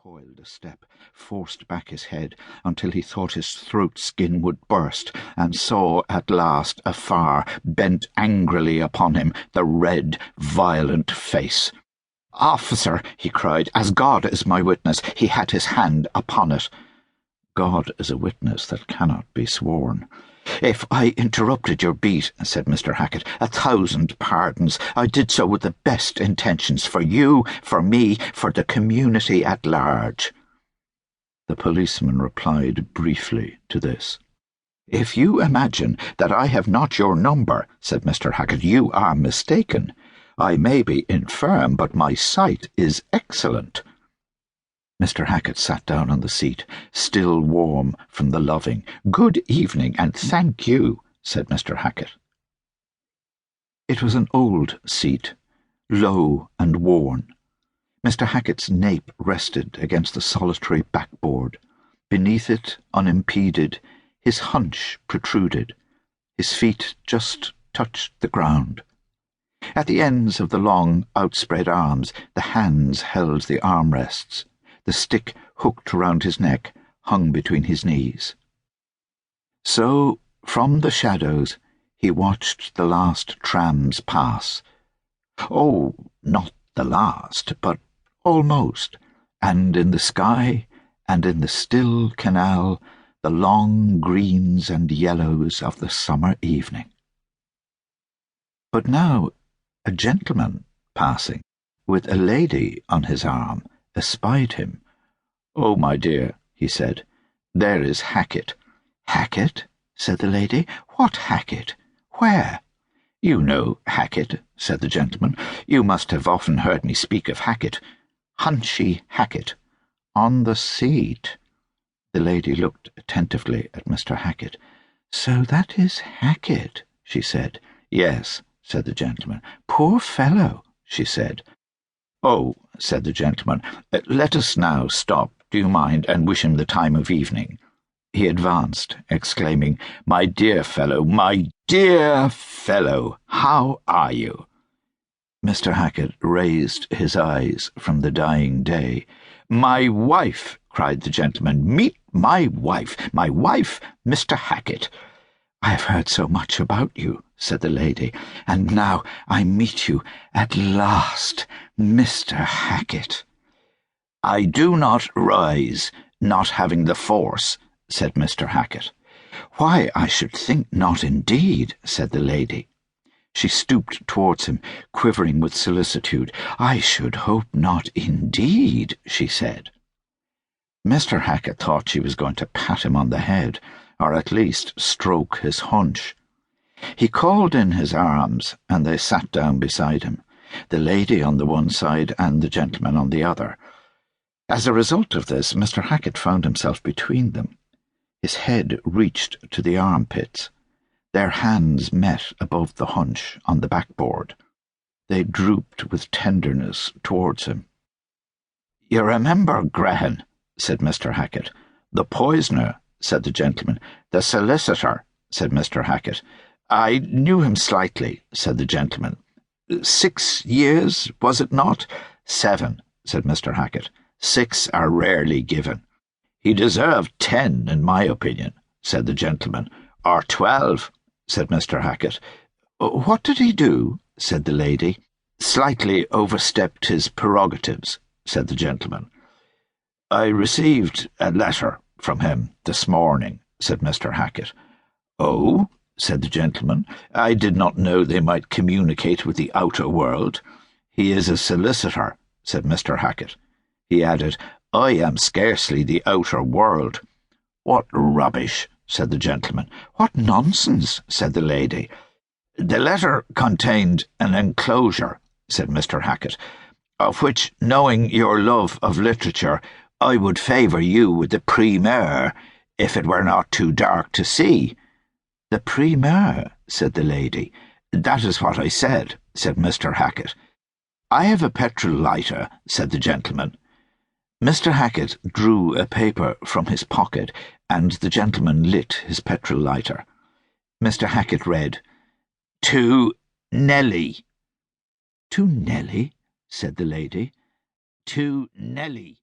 recoiled a step, forced back his head until he thought his throat skin would burst, and saw at last afar, bent angrily upon him, the red, violent face. "Officer," he cried, "as God is my witness, he had his hand upon it." God is a witness that cannot be sworn. "If I interrupted your beat," said Mr. Hackett, "1,000 pardons. I did so with the best intentions, for you, for me, for the community at large." The policeman replied briefly to this. "If you imagine that I have not your number," said Mr. Hackett, "you are mistaken. I may be infirm, but my sight is excellent." Mr. Hackett sat down on the seat, still warm from the loving. "Good evening, and thank you," said Mr. Hackett. It was an old seat, low and worn. Mr. Hackett's nape rested against the solitary backboard. Beneath it, unimpeded, his hunch protruded. His feet just touched the ground. At the ends of the long, outspread arms, the hands held the armrests. The stick, hooked round his neck, hung between his knees. So, from the shadows, he watched the last trams pass. Oh, not the last, but almost, and in the sky, and in the still canal, the long greens and yellows of the summer evening. But now a gentleman passing, with a lady on his arm, espied him. "Oh, my dear," he said, "there is Hackett." "Hackett?" said the lady. "What Hackett? Where?" "You know Hackett," said the gentleman. "You must have often heard me speak of Hackett. Hunchy Hackett. On the seat." The lady looked attentively at Mr. Hackett. "So that is Hackett," she said. "Yes," said the gentleman. "Poor fellow," she said. "Oh," said the gentleman, "let us now stop, do you mind, and wish him the time of evening." He advanced, exclaiming, my dear fellow, how are you?" Mr. Hackett raised his eyes from the dying day. "My wife!" cried the gentleman. "Meet my wife, Mr. Hackett." "I have heard so much about you," said the lady, "and now I meet you at last, Mr. Hackett." "I do not rise, not having the force," said Mr. Hackett. "Why, I should think not indeed," said the lady. She stooped towards him, quivering with solicitude. "I should hope not indeed," she said. Mr. Hackett thought she was going to pat him on the head, or at least stroke his hunch. He called in his arms, and they sat down beside him, the lady on the one side and the gentleman on the other. As a result of this, Mr. Hackett found himself between them. His head reached to the armpits. Their hands met above the hunch on the backboard. They drooped with tenderness towards him. "You remember Graham," said Mr. Hackett. "The poisoner," said the gentleman. "The solicitor," said Mr. Hackett. "I knew him slightly," said the gentleman. 6 years, was it not?" "7," said Mr. Hackett. 6 are rarely given." "He deserved 10, in my opinion," said the gentleman. "Or 12, said Mr. Hackett. "What did he do?" said the lady. "Slightly overstepped his prerogatives," said the gentleman. "I received a letter from him this morning," said Mr. Hackett. "Oh?" said the gentleman. "I did not know they might communicate with the outer world." "He is a solicitor," said Mr. Hackett. He added, "I am scarcely the outer world." "What rubbish," said the gentleman. "What nonsense," said the lady. "The letter contained an enclosure," said Mr. Hackett, "of which, knowing your love of literature, I would favour you with the primeur, if it were not too dark to see." "The primeur," said the lady. "That is what I said," said Mr. Hackett. "I have a petrol lighter," said the gentleman. Mr. Hackett drew a paper from his pocket, and the gentleman lit his petrol lighter. Mr. Hackett read, "To Nellie." "To Nellie?" said the lady. "To Nellie."